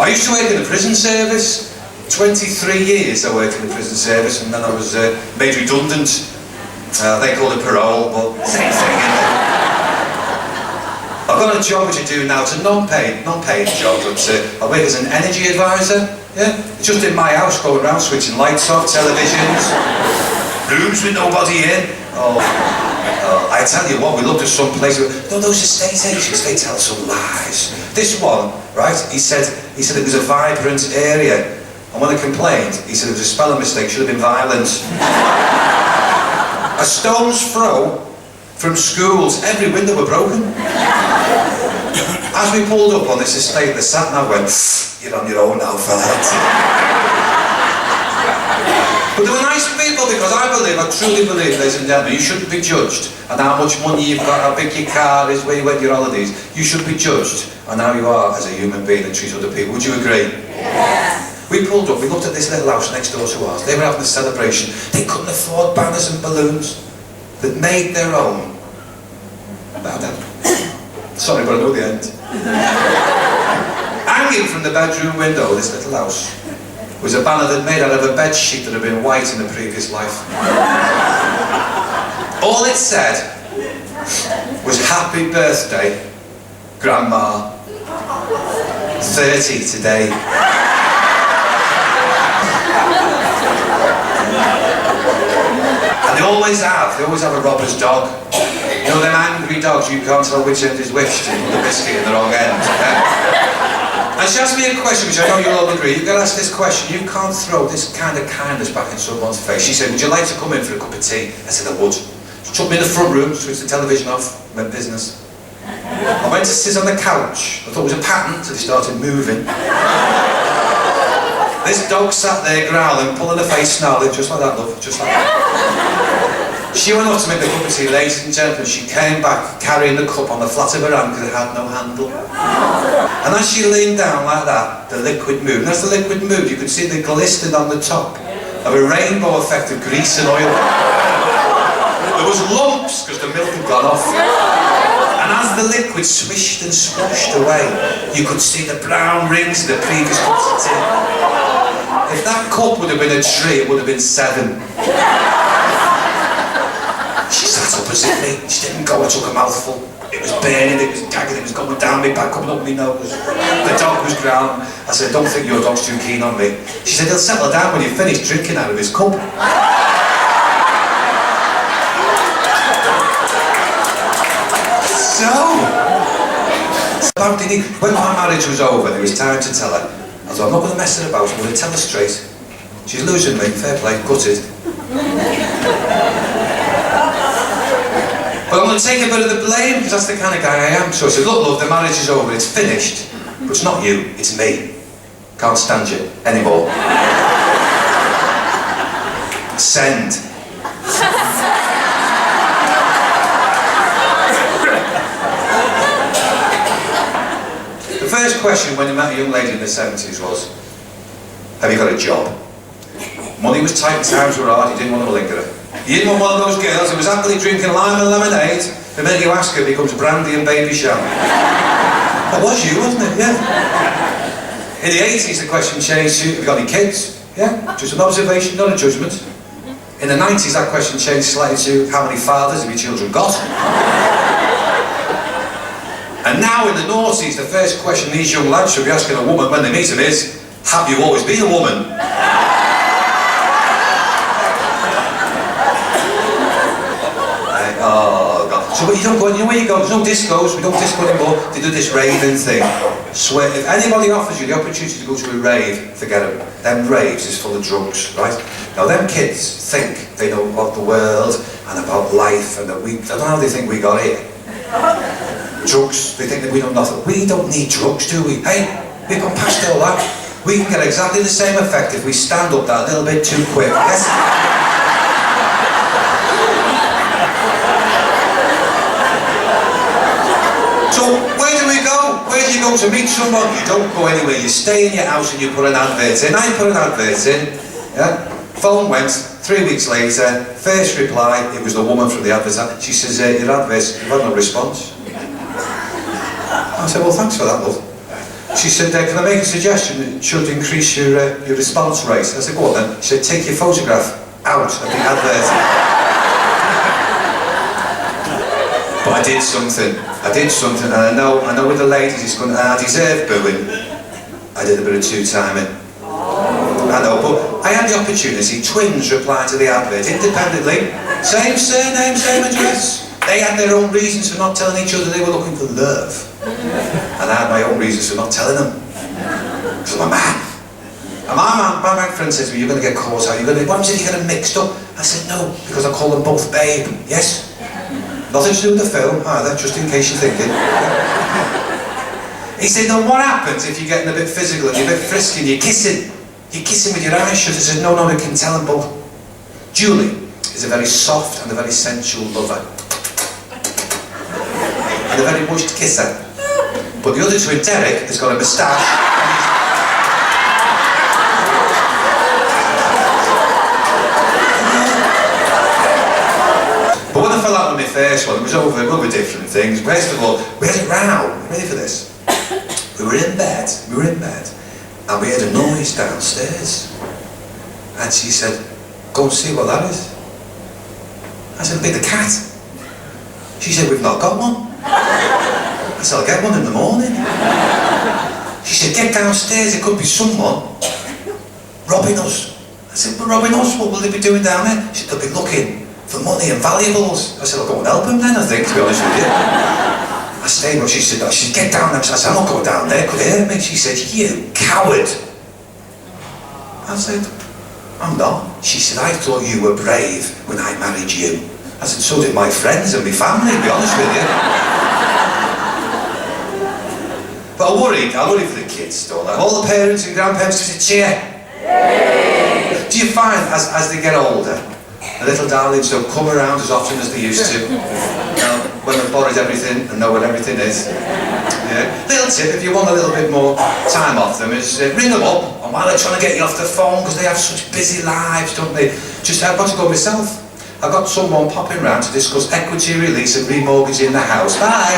I used to work in the prison service. 23 years I worked in the prison service, and then I was made redundant. They call it parole, but same thing, isn't it? I've got a job which I do now. It's a non-paid job, but I work as an energy advisor. Yeah, it's just in my house, going around switching lights off, televisions, rooms with nobody in. I tell you what, we looked at some place. Those estate agents, they tell some lies. This one, right? He said it was a vibrant area, and when I complained, he said it was a spelling mistake. Should have been violence. A stone's throw from schools, every window were broken. As we pulled up on this estate, the sat-nav went, "You're on your own now, fella." But they were nice people, because I truly believe, ladies and gentlemen, you shouldn't be judged on how much money you've got, how big your car is, where you went your holidays. You should be judged on how you are as a human being and treat other people. Would you agree? Yes. We pulled up, we looked at this little house next door to ours. They were having a celebration. They couldn't afford banners and balloons. They'd made their own. About that. Sorry, but I know the end. Hanging from the bedroom window of this little house was a banner that made out of a bed sheet that had been white in a previous life. All it said was, "Happy birthday, Grandma. 30 today." And they always have a robber's dog. You know them angry dogs, you can't tell which end is which, they put the biscuit in the wrong end. Yeah? And she asked me a question, which I know you'll all agree. You've got to ask this question. You can't throw this kind of kindness back in someone's face. She said, "Would you like to come in for a cup of tea?" I said, "I would." She took me in the front room, switched the television off, went business. I went to sit on the couch. I thought it was a pattern until they started moving. This dog sat there growling, pulling her face, snarling, just like that, love, just like that. She went off to make the cup of tea, ladies and gentlemen. She came back carrying the cup on the flat of her hand because it had no handle. And as she leaned down like that, the liquid moved. And as the liquid moved, you could see the glistening on the top of a rainbow effect of grease and oil. There was lumps because the milk had gone off. And as the liquid swished and swooshed away, you could see the brown rings of the previous cups of tea. If that cup would have been a tree, it would have been 7. She sat opposite me. She didn't go. I took a mouthful. It was burning, it was gagging, it was going down my back, coming up my nose. The dog was growling. I said, "I don't think your dog's too keen on me." She said, "He'll settle down when you finish drinking out of his cup." When my marriage was over, there was time to tell her. I thought, "I'm not going to mess her about, I'm going to tell her straight. She's losing me, fair play, gutted. But I'm going to take a bit of the blame, because that's the kind of guy I am." So I said, "Look, love, the marriage is over, it's finished. But it's not you, it's me. Can't stand you anymore." Send. The first question when you met a young lady in the 70s was, "Have you got a job?" Money was tight, times were hard, you didn't want to linger her. You didn't want one of those girls who was happily drinking lime and lemonade. The minute you ask her, it becomes brandy and baby sham. That was you, wasn't it? Yeah. In the 80s, the question changed to, "Have you got any kids?" Yeah, just an observation, not a judgment. In the 90s, that question changed slightly to, "How many fathers have your children got?" And now in the noughties, the first question these young lads should be asking a woman when they meet them is, "Have you always been a woman?" Oh God. So but you don't go, you know where you go, there's no discos, we don't disco anymore, they do this raving thing. Swear, if anybody offers you the opportunity to go to a rave, forget them. Them raves is full of drugs, right? Now them kids think they know about the world and about life and that I don't know how they think we got here. Drugs, they think that we know nothing. We don't need drugs, do we? Hey, we've gone past all that. We can get exactly the same effect if we stand up that little bit too quick. Yes? So, where do we go? Where do you go to meet someone? You don't go anywhere. You stay in your house and you put an advert in. I put an advert in. Yeah? Phone went. 3 weeks later, first reply, it was the woman from the advert. She says, "Your advert, you've had no response." I said, "Well, thanks for that, love." She said, can I make a suggestion that should increase your response rate? I said, go on then. She said, take your photograph out of the advert. But I did something, and I know with the ladies it's going to, and I deserve booing. I did a bit of two-timing. I know, but I had the opportunity. Twins replied to the advert independently. Same surname, same address. They had their own reasons for not telling each other they were looking for love. And I had my own reasons for not telling them. Because I'm a man. And my man friend said to me, you're going to get caught out. What was it, you're going to mixed up? I said, no, because I call them both babe. Yes? Nothing to do with the film either, just in case you're thinking. He said, now what happens if you're getting a bit physical and you're a bit frisky and you're kissing? You're kissing with your eyes shut. I said, no, we can tell them both. Julie is a very soft and a very sensual lover. And a very mushed kisser. But the other twin, Derek, has got a moustache. But when I fell out with my first one, it was over different things. First of all, we had a row. Ready for this? We were in bed, and we heard a noise downstairs. And she said, go and see what that is. I said, it'll be the cat. She said, we've not got one. I said, I'll get one in the morning. She said, get downstairs, it could be someone robbing us. I said, but robbing us, what will they be doing down there? She said, they'll be looking for money and valuables. I said, I'll go and help him then, I think, to be honest with you. I stayed, but she said, get down there. I said, I'm not going down there, could it hurt me? She said, you coward. I said, I'm not. She said, I thought you were brave when I married you. I said, so did my friends and my family, to be honest with you. But I worry for the kids, don't I? All the parents and grandparents just cheer. Do you find, as they get older, the little darlings don't come around as often as they used to? You know, when they've borrowed everything and know what everything is. Yeah. Little tip, if you want a little bit more time off them, is ring them up, and while they're trying to get you off the phone, because they have such busy lives, don't they? Just, I've got to go myself. I've got someone popping round to discuss equity release and remortgaging the house. Bye!